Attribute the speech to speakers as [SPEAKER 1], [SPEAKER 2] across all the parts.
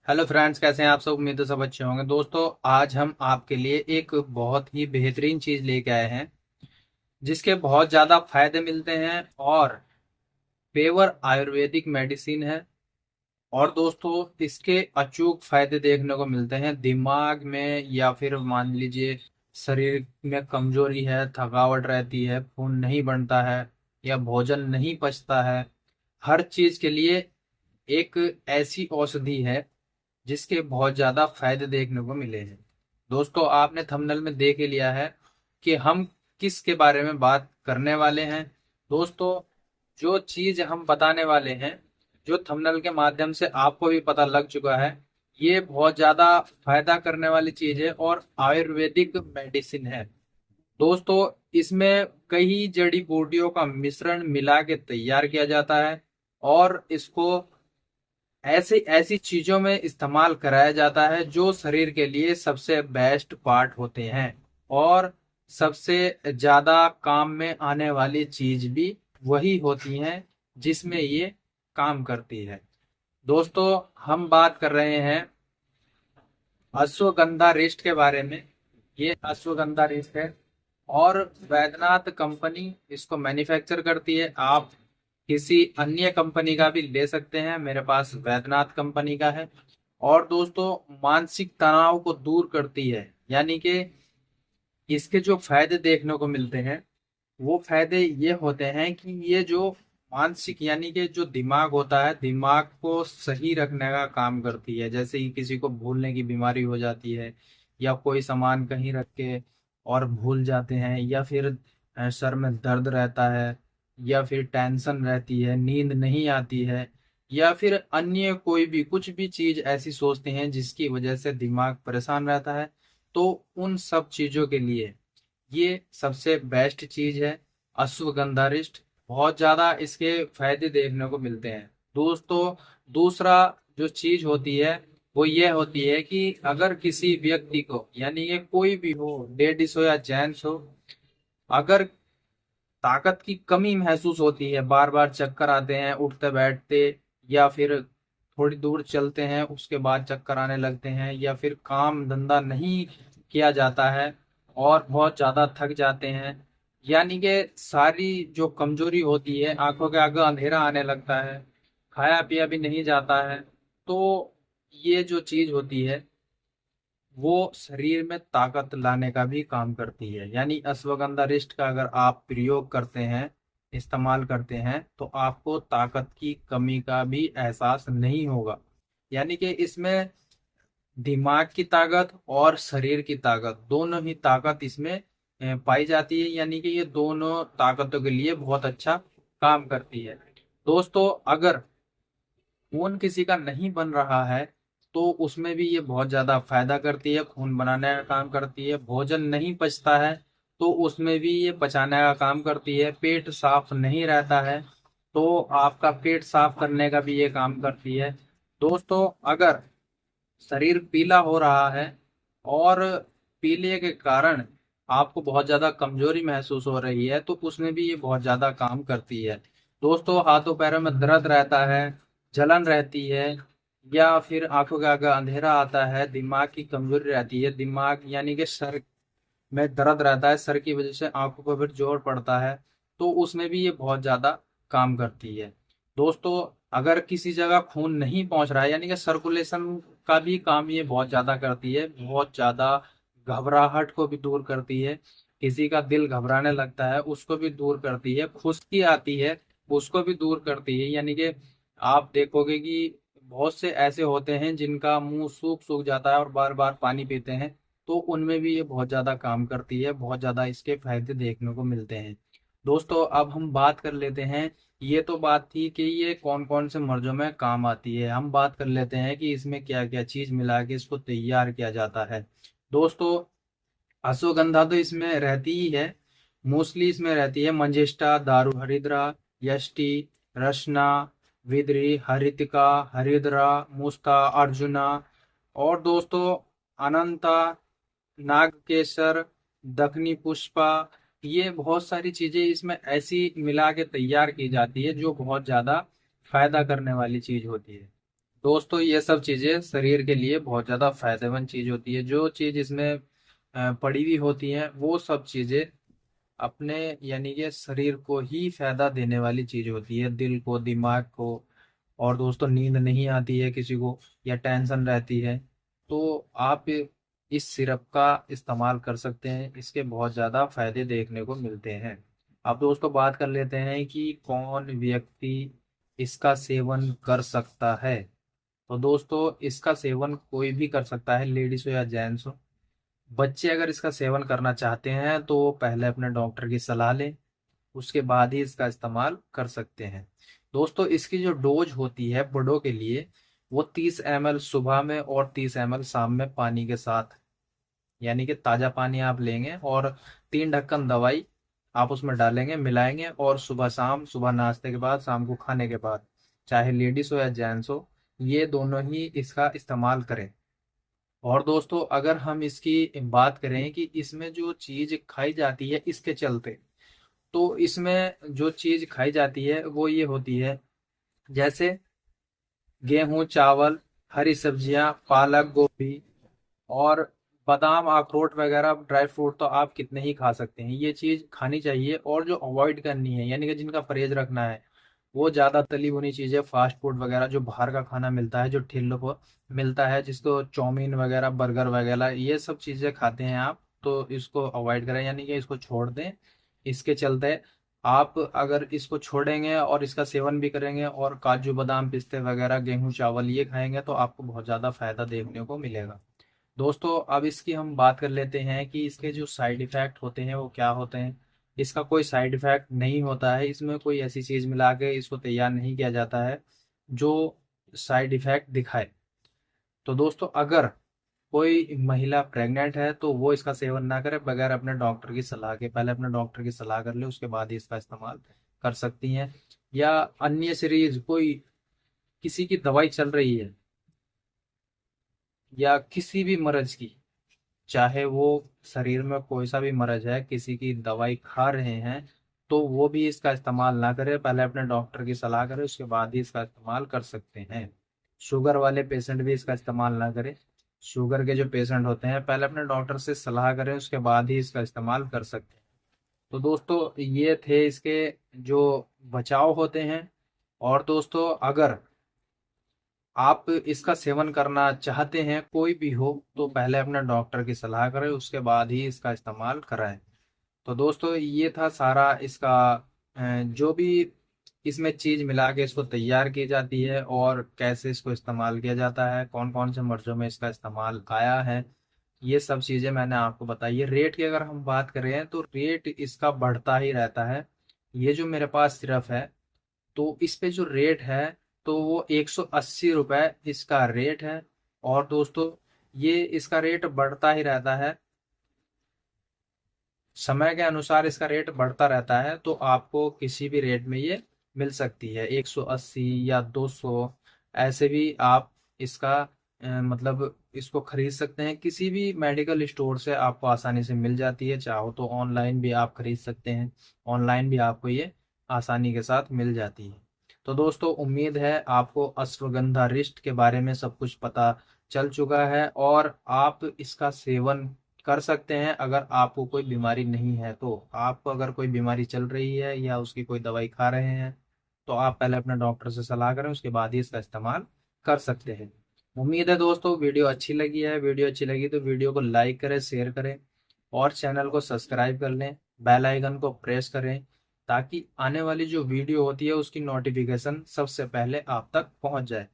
[SPEAKER 1] Hello friends, कैसे हैं आप सब। उम्मीद है सब अच्छे होंगे। दोस्तों, आज हम आपके लिए एक बहुत ही बेहतरीन चीज लेके आए हैं जिसके बहुत ज्यादा फायदे मिलते हैं और पेवर आयुर्वेदिक मेडिसिन है। और दोस्तों, इसके अचूक फायदे देखने को मिलते हैं दिमाग में, या फिर मान लीजिए शरीर में कमजोरी है, थकावट रहती है, खून नहीं बनता है या भोजन नहीं पचता है। हर चीज के लिए एक ऐसी औषधि है जिसके बहुत ज्यादा फायदे देखने को मिले हैं। दोस्तों, आपने थंबनेल में देख ही लिया है कि हम किसके बारे में बात करने वाले हैं। दोस्तों, जो चीज हम बताने वाले हैं, जो थंबनेल के माध्यम से आपको भी पता लग चुका है, ये बहुत ज्यादा फायदा करने वाली चीज है और आयुर्वेदिक मेडिसिन है। दोस्तों, इसमें कई जड़ी बूटियों का मिश्रण मिला के तैयार किया जाता है और इसको ऐसी ऐसी चीजों में इस्तेमाल कराया जाता है जो शरीर के लिए सबसे बेस्ट पार्ट होते हैं और सबसे ज्यादा काम में आने वाली चीज भी वही होती हैं जिसमें ये काम करती है। दोस्तों, हम बात कर रहे हैं अश्वगंधा रिस्ट के बारे में। ये अश्वगंधा रिस्ट है और वैद्यनाथ कंपनी इसको मैन्युफैक्चर करती है। आप किसी अन्य कंपनी का भी ले सकते हैं, मेरे पास वैद्यनाथ कंपनी का है। और दोस्तों, मानसिक तनाव को दूर करती है, यानी कि इसके जो फायदे देखने को मिलते हैं वो फायदे ये होते हैं कि ये जो मानसिक यानी कि जो दिमाग होता है, दिमाग को सही रखने का काम करती है। जैसे कि किसी को भूलने की बीमारी हो जाती है, या कोई सामान कहीं रख के और भूल जाते हैं, या फिर सर में दर्द रहता है, या फिर टेंशन रहती है, नींद नहीं आती है, या फिर अन्य कोई भी कुछ भी चीज ऐसी सोचते हैं जिसकी वजह से दिमाग परेशान रहता है। तो उन सब चीजों के लिए ये सबसे बेस्ट चीज है अश्वगंधारिष्ट। बहुत ज्यादा इसके फायदे देखने को मिलते हैं। दोस्तों, दूसरा जो चीज होती है वो ये होती है कि अगर किसी व्यक्ति को, यानी कि कोई भी हो, लेडीज हो या जेंट्स हो, अगर ताकत की कमी महसूस होती है, बार बार चक्कर आते हैं उठते बैठते, या फिर थोड़ी दूर चलते हैं उसके बाद चक्कर आने लगते हैं, या फिर काम धंधा नहीं किया जाता है और बहुत ज्यादा थक जाते हैं, यानी कि सारी जो कमजोरी होती है, आंखों के आगे अंधेरा आने लगता है, खाया पिया भी नहीं जाता है, तो ये जो चीज होती है वो शरीर में ताकत लाने का भी काम करती है। यानी अश्वगंधा रिष्ट का अगर आप प्रयोग करते हैं, इस्तेमाल करते हैं, तो आपको ताकत की कमी का भी एहसास नहीं होगा। यानी कि इसमें दिमाग की ताकत और शरीर की ताकत, दोनों ही ताकत इसमें पाई जाती है। यानी कि ये दोनों ताकतों के लिए बहुत अच्छा काम करती है। दोस्तों, अगर खून किसी का नहीं बन रहा है तो उसमें भी ये बहुत ज्यादा फायदा करती है, खून बनाने का काम करती है। भोजन नहीं पचता है तो उसमें भी ये पचाने का काम करती है। पेट साफ नहीं रहता है तो आपका पेट साफ करने का भी ये काम करती है। दोस्तों, अगर शरीर पीला हो रहा है और पीले के कारण आपको बहुत ज्यादा कमजोरी महसूस हो रही है, तो उसमें भी ये बहुत ज्यादा काम करती है। दोस्तों, हाथों पैरों में दर्द रहता है, जलन रहती है, या फिर आंखों के आगे अंधेरा आता है, दिमाग की कमजोरी रहती है, दिमाग यानी कि सर में दर्द रहता है, सर की वजह से आंखों पर फिर जोर पड़ता है, तो उसमें भी ये बहुत ज्यादा काम करती है। दोस्तों, अगर किसी जगह खून नहीं पहुंच रहा है, यानी कि सर्कुलेशन का भी काम ये बहुत ज्यादा करती है। बहुत ज्यादा घबराहट को भी दूर करती है, किसी का दिल घबराने लगता है उसको भी दूर करती है, खुश्की आती है उसको भी दूर करती है। यानी कि आप देखोगे कि बहुत से ऐसे होते हैं जिनका मुंह सूख सूख जाता है और बार बार पानी पीते हैं, तो उनमें भी ये बहुत ज्यादा काम करती है। बहुत ज्यादा इसके फायदे देखने को मिलते हैं। दोस्तों, अब हम बात कर लेते हैं। ये तो बात थी कि ये कौन कौन से मर्जों में काम आती है। हम बात कर लेते हैं कि इसमें क्या क्या चीज मिला के इसको तैयार किया जाता है। दोस्तों, अश्वगंधा तो इसमें रहती ही है। मोस्टली इसमें रहती है मंजिष्ठा, दारू हरिद्रा, यष्टि, रसना, विद्री, हरितिका, हरिद्रा, मुस्ता, अर्जुना, और दोस्तों अनंता, नागकेसर, दक्षिणी पुष्पा, ये बहुत सारी चीजें इसमें ऐसी मिला के तैयार की जाती है जो बहुत ज्यादा फायदा करने वाली चीज होती है। दोस्तों ये सब चीजें शरीर के लिए बहुत ज्यादा फायदेमंद चीज होती है। जो चीज इसमें पड़ी हुई होती है वो सब चीजें अपने यानी कि शरीर को ही फायदा देने वाली चीज होती है, दिल को, दिमाग को। और दोस्तों नींद नहीं आती है किसी को या टेंशन रहती है, तो आप इस सिरप का इस्तेमाल कर सकते हैं। इसके बहुत ज़्यादा फायदे देखने को मिलते हैं। अब दोस्तों बात कर लेते हैं कि कौन व्यक्ति इसका सेवन कर सकता है। तो दोस्तों इसका सेवन कोई भी कर सकता है, लेडीज हो या जेंट्स हो। बच्चे अगर इसका सेवन करना चाहते हैं तो वो पहले अपने डॉक्टर की सलाह लें, उसके बाद ही इसका इस्तेमाल कर सकते हैं। दोस्तों इसकी जो डोज होती है बड़ों के लिए, वो 30 ml सुबह में और 30 ml शाम में पानी के साथ, यानी कि ताज़ा पानी आप लेंगे और 3 ढक्कन दवाई आप उसमें डालेंगे, मिलाएंगे, और सुबह शाम, सुबह नाश्ते के बाद, शाम को खाने के बाद, चाहे लेडीज हो या जेंट्स हो, ये दोनों ही इसका इस्तेमाल करें। और दोस्तों अगर हम इसकी बात करें कि इसमें जो चीज खाई जाती है इसके चलते, तो इसमें जो चीज खाई जाती है वो ये होती है, जैसे गेहूं, चावल, हरी सब्जियां, पालक, गोभी और बादाम, अखरोट वगैरह, ड्राई फ्रूट तो आप कितने ही खा सकते हैं। ये चीज खानी चाहिए। और जो अवॉइड करनी है, यानी कि जिनका परहेज रखना है, वो ज्यादा तली भुनी चीजें, फास्ट फूड वगैरह, जो बाहर का खाना मिलता है, जो ठेलों पर मिलता है, जिसको चाउमीन वगैरह, बर्गर वगैरह, ये सब चीजें खाते हैं आप, तो इसको अवॉइड करें, यानी कि इसको छोड़ दें। इसके चलते आप अगर इसको छोड़ेंगे और इसका सेवन भी करेंगे और काजू बादाम, पिस्ते वगैरह, गेहूं चावल ये खाएंगे, तो आपको बहुत ज़्यादा फायदा देखने को मिलेगा। दोस्तों अब इसकी हम बात कर लेते हैं कि इसके जो साइड इफेक्ट होते हैं वो क्या होते हैं। इसका कोई साइड इफेक्ट नहीं होता है, इसमें कोई ऐसी चीज़ मिला के इसको तैयार नहीं किया जाता है जो साइड इफेक्ट दिखाए। तो दोस्तों अगर कोई महिला प्रेग्नेंट है तो वो इसका सेवन ना करे बगैर अपने डॉक्टर की सलाह के। पहले अपने डॉक्टर की सलाह कर ले, उसके बाद ही इसका इस्तेमाल कर सकती हैं। या अन्य सीरीज कोई, किसी की दवाई चल रही है या किसी भी मर्ज की, चाहे वो शरीर में कोई सा भी मर्ज है, किसी की दवाई खा रहे हैं, तो वो भी इसका इस्तेमाल ना करें, पहले अपने डॉक्टर की सलाह करें, उसके बाद ही इसका इस्तेमाल कर सकते हैं। शुगर वाले पेशेंट भी इसका इस्तेमाल ना करें। शुगर के जो पेशेंट होते हैं पहले अपने डॉक्टर से सलाह करें, उसके बाद ही इसका इस्तेमाल कर सकते हैं। तो दोस्तों ये थे इसके जो बचाव होते हैं। और दोस्तों अगर आप इसका सेवन करना चाहते हैं कोई भी हो, तो पहले अपने डॉक्टर की सलाह करें, उसके बाद ही इसका इस्तेमाल कराएं। तो दोस्तों ये था सारा इसका जो भी इसमें चीज मिला के इसको तैयार की जाती है और कैसे इसको इस्तेमाल किया जाता है, कौन कौन से मर्जों में इसका इस्तेमाल आया है, ये सब चीजें मैंने आपको बताई है। रेट की अगर हम बात करें तो रेट इसका बढ़ता ही रहता है। ये जो मेरे पास सिर्फ है, तो इस पे जो रेट है, तो वो 180 रुपये इसका रेट है। और दोस्तों ये इसका रेट बढ़ता ही रहता है, समय के अनुसार इसका रेट बढ़ता रहता है, तो आपको किसी भी रेट में ये मिल सकती है, 180 या 200, ऐसे भी आप इसका मतलब इसको खरीद सकते हैं। किसी भी मेडिकल स्टोर से आपको आसानी से मिल जाती है, चाहो तो ऑनलाइन भी आप खरीद सकते हैं, ऑनलाइन भी आपको ये आसानी के साथ मिल जाती है। तो दोस्तों उम्मीद है आपको अश्वगंधा रिष्ट के बारे में सब कुछ पता चल चुका है और आप इसका सेवन कर सकते हैं। अगर आपको कोई बीमारी नहीं है, तो आपको अगर कोई बीमारी चल रही है या उसकी कोई दवाई खा रहे हैं, तो आप पहले अपने डॉक्टर से सलाह करें, उसके बाद ही इसका इस्तेमाल कर सकते हैं। उम्मीद है दोस्तों वीडियो अच्छी लगी है। वीडियो अच्छी लगी तो वीडियो को लाइक करें, शेयर करें और चैनल को सब्सक्राइब कर लें, बेल आइकन को प्रेस करें, ताकि आने वाली जो वीडियो होती है उसकी नोटिफिकेशन सबसे पहले आप तक पहुंच जाए।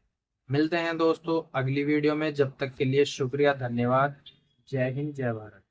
[SPEAKER 1] मिलते हैं दोस्तों अगली वीडियो में, जब तक के लिए शुक्रिया, धन्यवाद। जय हिंद, जय भारत।